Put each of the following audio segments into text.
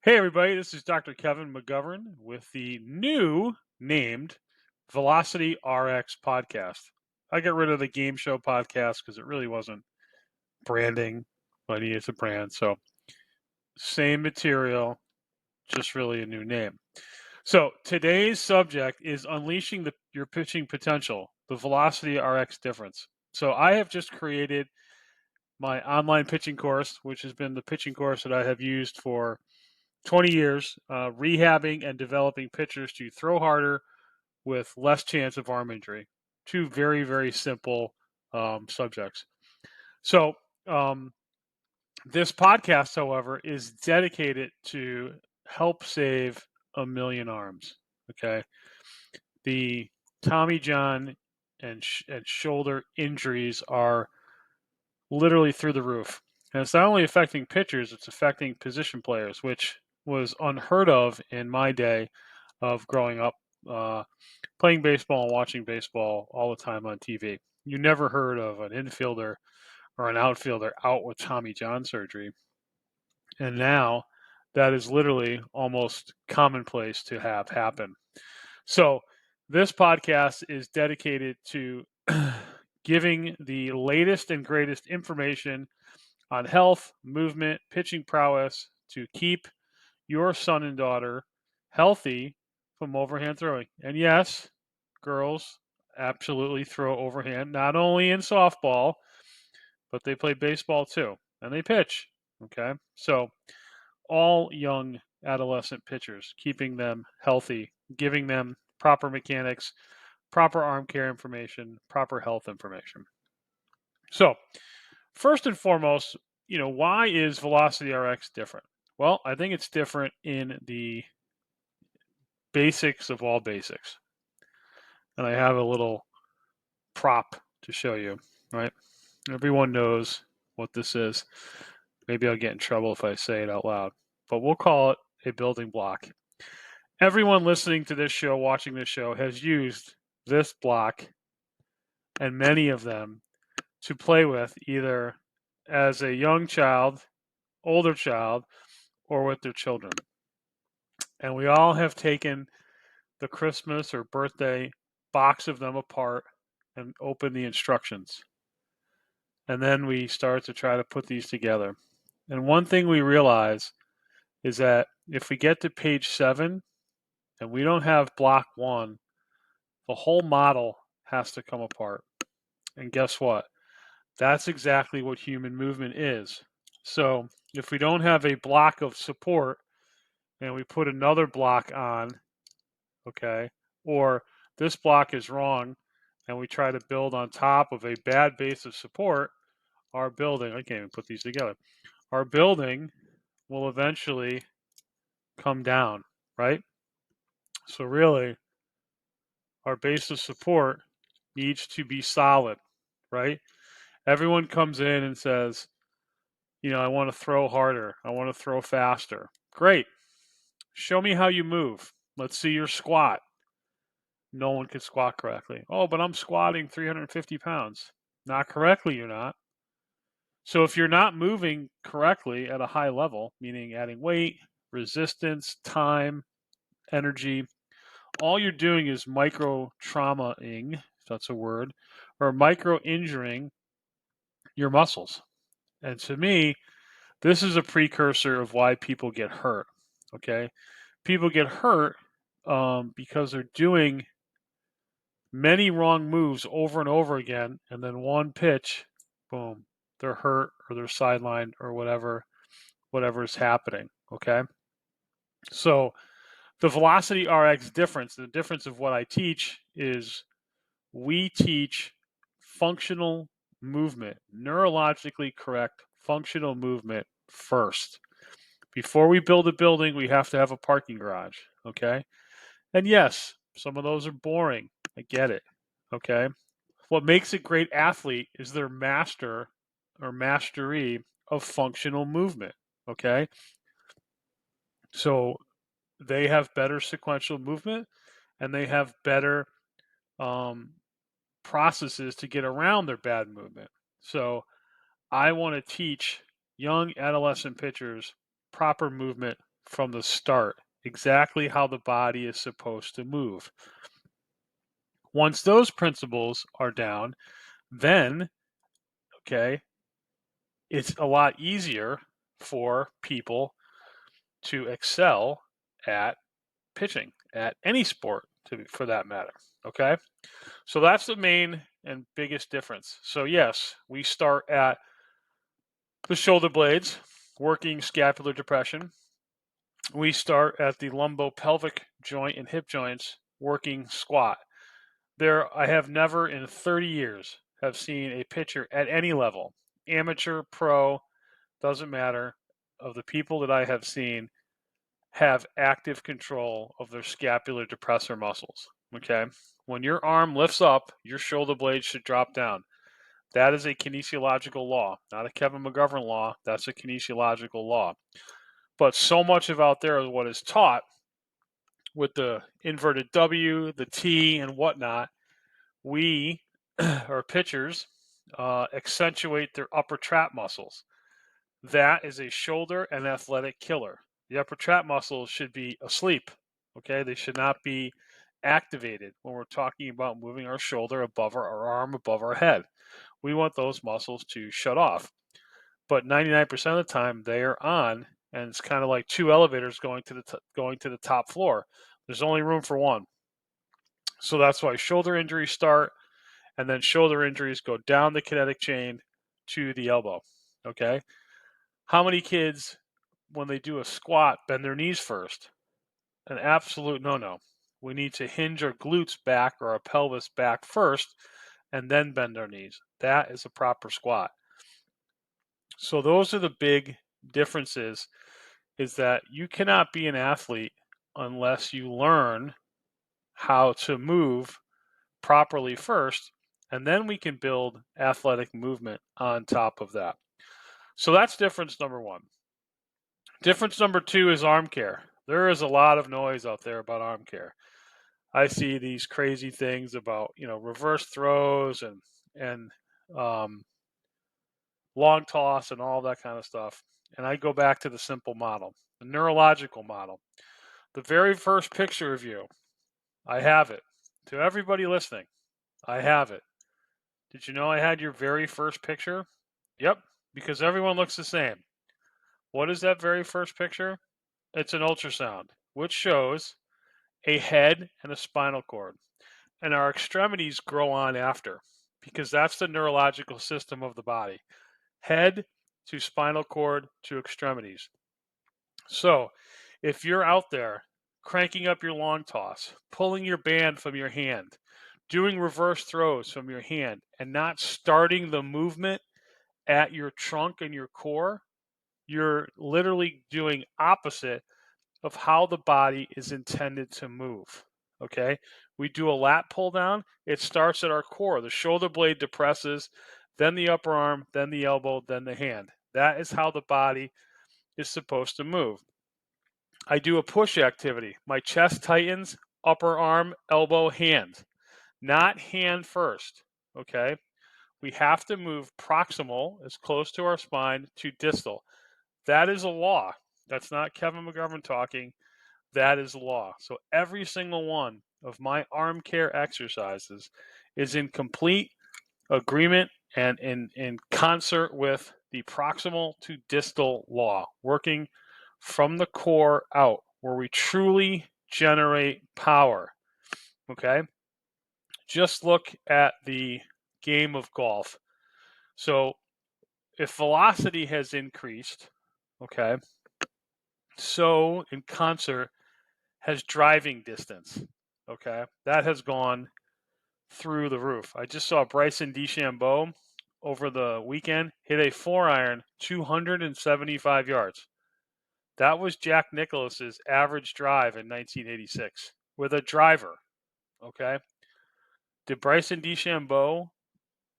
Hey, everybody, this is Dr. Kevin McGovern with the new named Velocity RX podcast. I got rid of the game show podcast because it really wasn't branding what I needed to brand. So, same material, just really a new name. So, today's subject is unleashing your pitching potential, the Velocity RX difference. So, I have just created my online pitching course, which has been the pitching course that I have used for 20 years, rehabbing and developing pitchers to throw harder with less chance of arm injury. Two very, very simple subjects. So, um, this podcast, however, is dedicated to help save a million arms. Okay. The Tommy John and shoulder injuries are literally through the roof. And it's not only affecting pitchers, it's affecting position players, which was unheard of in my day of growing up uh, playing baseball and watching baseball all the time on TV. You never heard of an infielder or an outfielder out with Tommy John surgery. And now that is literally almost commonplace to have happen. So this podcast is dedicated to giving the latest and greatest information on health, movement, pitching prowess to keep your son and daughter healthy from overhand throwing. And yes, girls absolutely throw overhand, not only in softball, but they play baseball too, and they pitch. Okay. So, all young adolescent pitchers, keeping them healthy, giving them proper mechanics, proper arm care information, proper health information. So, first and foremost, why is Velocity RX different? Well, I think it's different in the basics of all basics. And I have a little prop to show you, right? Everyone knows what this is. Maybe I'll get in trouble if I say it out loud, but we'll call it a building block. Everyone listening to this show, watching this show, has used this block and many of them to play with either as a young child, older child, or with their children. And we all have taken the Christmas or birthday box of them apart and opened the instructions. And then we start to try to put these together. And one thing we realize is that if we get to page 7 and we don't have block 1, the whole model has to come apart. And guess what? That's exactly what human movement is. So if we don't have a block of support and we put another block on, okay, or this block is wrong and we try to build on top of a bad base of support, our building, I can't even put these together, our building will eventually come down, right? So really, our base of support needs to be solid, right? Everyone comes in and says, I want to throw harder. I want to throw faster. Great. Show me how you move. Let's see your squat. No one can squat correctly. Oh, but I'm squatting 350 pounds. Not correctly, you're not. So if you're not moving correctly at a high level, meaning adding weight, resistance, time, energy, all you're doing is micro traumaing, if that's a word, or micro injuring your muscles. And to me, this is a precursor of why people get hurt. Okay. People get hurt because they're doing many wrong moves over and over again. And then one pitch, boom, they're hurt or they're sidelined or whatever is happening. Okay. So the Velocity RX difference, the difference of what I teach is we teach functional movement, neurologically correct functional movement first. Before we build a building, we have to have a parking garage, okay? And yes, some of those are boring. I get it, okay? What makes a great athlete is their master or mastery of functional movement, okay? So they have better sequential movement and they have better um, processes to get around their bad movement. So I want to teach young adolescent pitchers proper movement from the start, exactly how the body is supposed to move. Once those principles are down, then, okay, it's a lot easier for people to excel at pitching, at any sport for that matter. Okay. So that's the main and biggest difference. So, yes, we start at the shoulder blades, working scapular depression. We start at the lumbopelvic joint and hip joints, working squat. I have never in 30 years have seen a pitcher at any level, amateur, pro, doesn't matter, of the people that I have seen have active control of their scapular depressor muscles. Okay. When your arm lifts up, your shoulder blade should drop down. That is a kinesiological law, not a Kevin McGovern law. That's a kinesiological law. But so much of out there is what is taught with the inverted W, the T, and whatnot. We, or pitchers, accentuate their upper trap muscles. That is a shoulder and athletic killer. The upper trap muscles should be asleep. Okay, they should not be activated when we're talking about moving our shoulder above our arm above our head. We want those muscles to shut off. But 99% of the time they are on, and it's kind of like two elevators going to the top floor. There's only room for one. So that's why shoulder injuries start, and then shoulder injuries go down the kinetic chain to the elbow. Okay? How many kids, when they do a squat, bend their knees first? An absolute no-no. We need to hinge our glutes back or our pelvis back first and then bend our knees. That is a proper squat. So those are the big differences, is that you cannot be an athlete unless you learn how to move properly first, and then we can build athletic movement on top of that. So that's difference number one. Difference number two is arm care. There is a lot of noise out there about arm care. I see these crazy things about, reverse throws and long toss and all that kind of stuff. And I go back to the simple model, the neurological model. The very first picture of you, I have it. To everybody listening, I have it. Did you know I had your very first picture? Yep, because everyone looks the same. What is that very first picture? It's an ultrasound, which shows a head and a spinal cord. And our extremities grow on after, because that's the neurological system of the body. Head to spinal cord to extremities. So if you're out there cranking up your long toss, pulling your band from your hand, doing reverse throws from your hand, and not starting the movement at your trunk and your core, you're literally doing opposite of how the body is intended to move. Okay, we do a lat pull down. It starts at our core. The shoulder blade depresses, then the upper arm, then the elbow, then the hand. That is how the body is supposed to move. I do a push activity. My chest tightens, upper arm, elbow, hand. Not hand first. Okay, we have to move proximal, as close to our spine, to distal. That is a law. That's not Kevin McGovern talking. That is law. So every single one of my arm care exercises is in complete agreement and in concert with the proximal to distal law, working from the core out, where we truly generate power. Okay? Just look at the game of golf. So if velocity has increased, okay, so in concert has driving distance. Okay, that has gone through the roof. I just saw Bryson DeChambeau over the weekend hit a 4-iron 275 yards. That was Jack Nicklaus's average drive in 1986 with a driver. Okay, did Bryson DeChambeau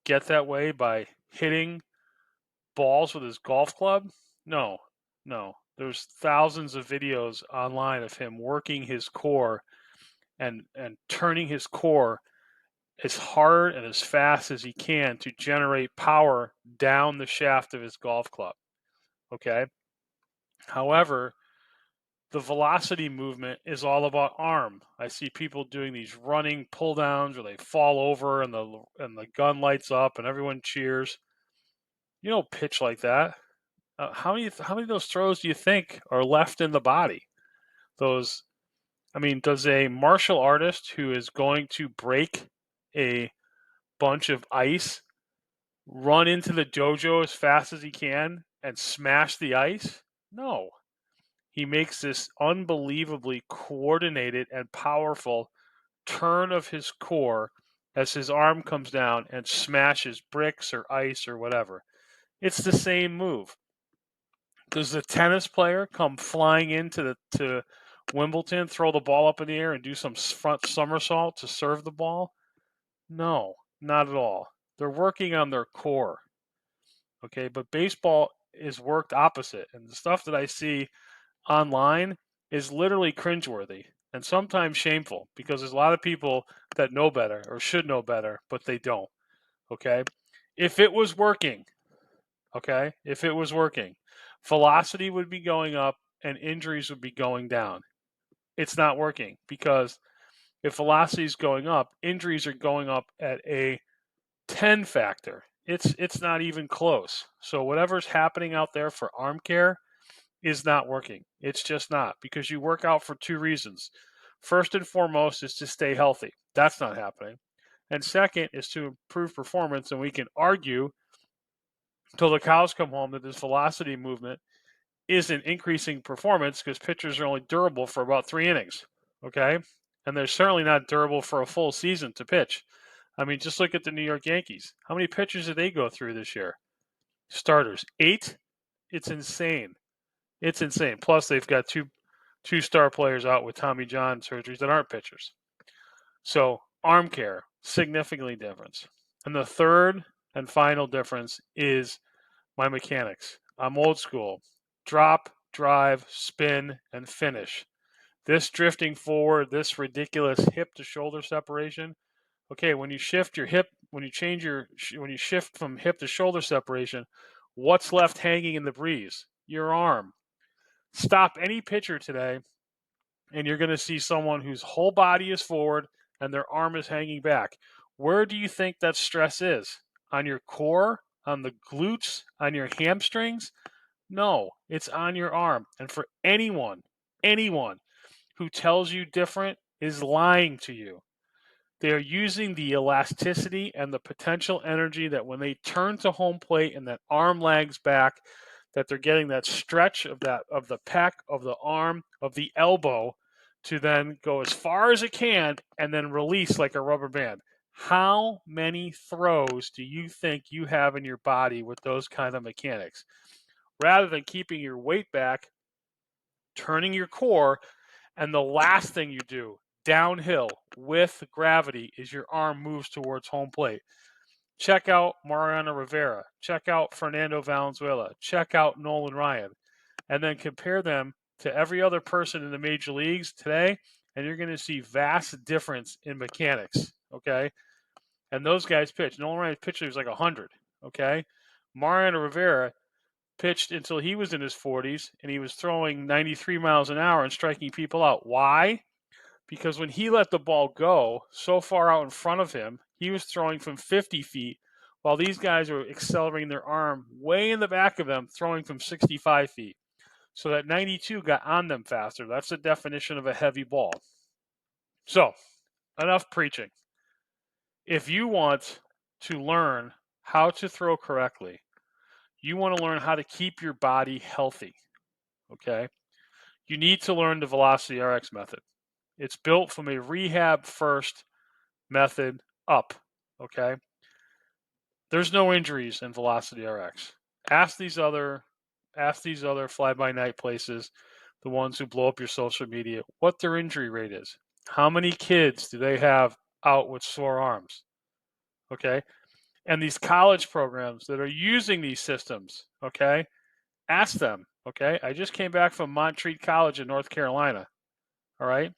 get that way by hitting balls with his golf club? No, no. There's thousands of videos online of him working his core and turning his core as hard and as fast as he can to generate power down the shaft of his golf club. Okay. However, the velocity movement is all about arm. I see people doing these running pull downs where they fall over and the gun lights up and everyone cheers. You don't pitch like that. How many of those throws do you think are left in the body? Those, I mean, does a martial artist who is going to break a bunch of ice run into the dojo as fast as he can and smash the ice? No. He makes this unbelievably coordinated and powerful turn of his core as his arm comes down and smashes bricks or ice or whatever. It's the same move. Does the tennis player come flying into to Wimbledon, throw the ball up in the air, and do some front somersault to serve the ball? No, not at all. They're working on their core. Okay, but baseball is worked opposite, and the stuff that I see online is literally cringeworthy and sometimes shameful because there's a lot of people that know better or should know better, but they don't. Okay, if it was working, velocity would be going up and injuries would be going down. It's not working because if velocity is going up, injuries are going up at a 10 factor. It's not even close. So whatever's happening out there for arm care is not working. It's just not, because you work out for two reasons. First and foremost is to stay healthy. That's not happening. And second is to improve performance. And we can argue till the cows come home that this velocity movement isn't increasing performance because pitchers are only durable for about 3 innings. Okay. And they're certainly not durable for a full season to pitch. I mean, just look at the New York Yankees. How many pitchers did they go through this year? Starters, 8? It's insane. It's insane. Plus, they've got two star players out with Tommy John surgeries that aren't pitchers. So arm care, significantly different. And the third and final difference is my mechanics. I'm old school. Drop, drive, spin, and finish. This drifting forward, this ridiculous hip to shoulder separation. Okay, when you shift your hip, when you shift from hip to shoulder separation, what's left hanging in the breeze? Your arm. Stop any pitcher today, and you're going to see someone whose whole body is forward and their arm is hanging back. Where do you think that stress is? On your core? On the glutes? On your hamstrings? No, it's on your arm. And for anyone who tells you different is lying to you. They are using the elasticity and the potential energy that when they turn to home plate and that arm lags back, that they're getting that stretch of the pec, of the arm, of the elbow to then go as far as it can and then release like a rubber band. How many throws do you think you have in your body with those kind of mechanics? Rather than keeping your weight back, turning your core, and the last thing you do downhill with gravity is your arm moves towards home plate. Check out Mariano Rivera. Check out Fernando Valenzuela. Check out Nolan Ryan. And then compare them to every other person in the major leagues today, and you're going to see vast difference in mechanics, okay? And those guys pitch. Nolan Ryan's pitcher was like 100, okay? Mariano Rivera pitched until he was in his 40s, and he was throwing 93 miles an hour and striking people out. Why? Because when he let the ball go so far out in front of him, he was throwing from 50 feet, while these guys were accelerating their arm way in the back of them, throwing from 65 feet. So that 92 got on them faster. That's the definition of a heavy ball. So, enough preaching. If you want to learn how to throw correctly, you want to learn how to keep your body healthy, okay? You need to learn the Velocity RX method. It's built from a rehab first method up, okay? There's no injuries in Velocity RX. Ask these other fly-by-night places, the ones who blow up your social media, what their injury rate is. How many kids do they have out with sore arms? Okay? And these college programs that are using these systems, okay? Ask them, okay? I just came back from Montreat College in North Carolina, all right?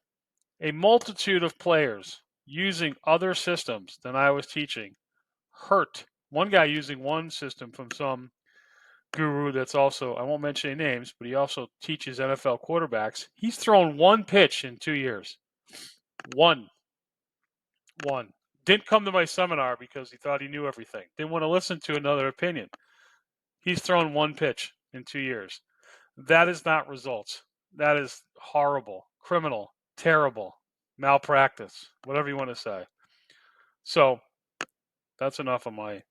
A multitude of players using other systems than I was teaching hurt. One guy using one system from some guru that's also, I won't mention any names, but he also teaches NFL quarterbacks. He's thrown one pitch in 2 years. One. Didn't come to my seminar because he thought he knew everything. Didn't want to listen to another opinion. He's thrown one pitch in 2 years. That is not results. That is horrible, criminal, terrible, malpractice, whatever you want to say. So that's enough on my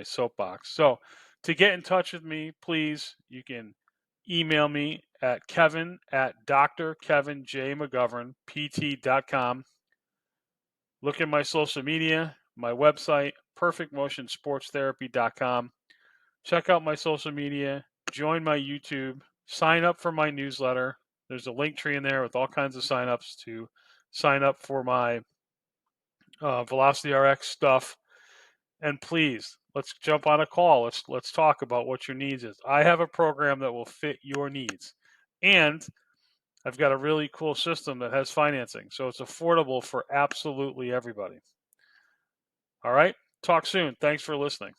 soapbox. So to get in touch with me, please, you can email me at kevin@drkevinjmcgovernpt.com. Look at my social media, my website, perfectmotionsportstherapy.com. Check out my social media, join my YouTube, sign up for my newsletter. There's a link tree in there with all kinds of signups to sign up for my Velocity RX stuff. And please, let's jump on a call. Let's talk about what your needs is. I have a program that will fit your needs. And I've got a really cool system that has financing. So it's affordable for absolutely everybody. All right. Talk soon. Thanks for listening.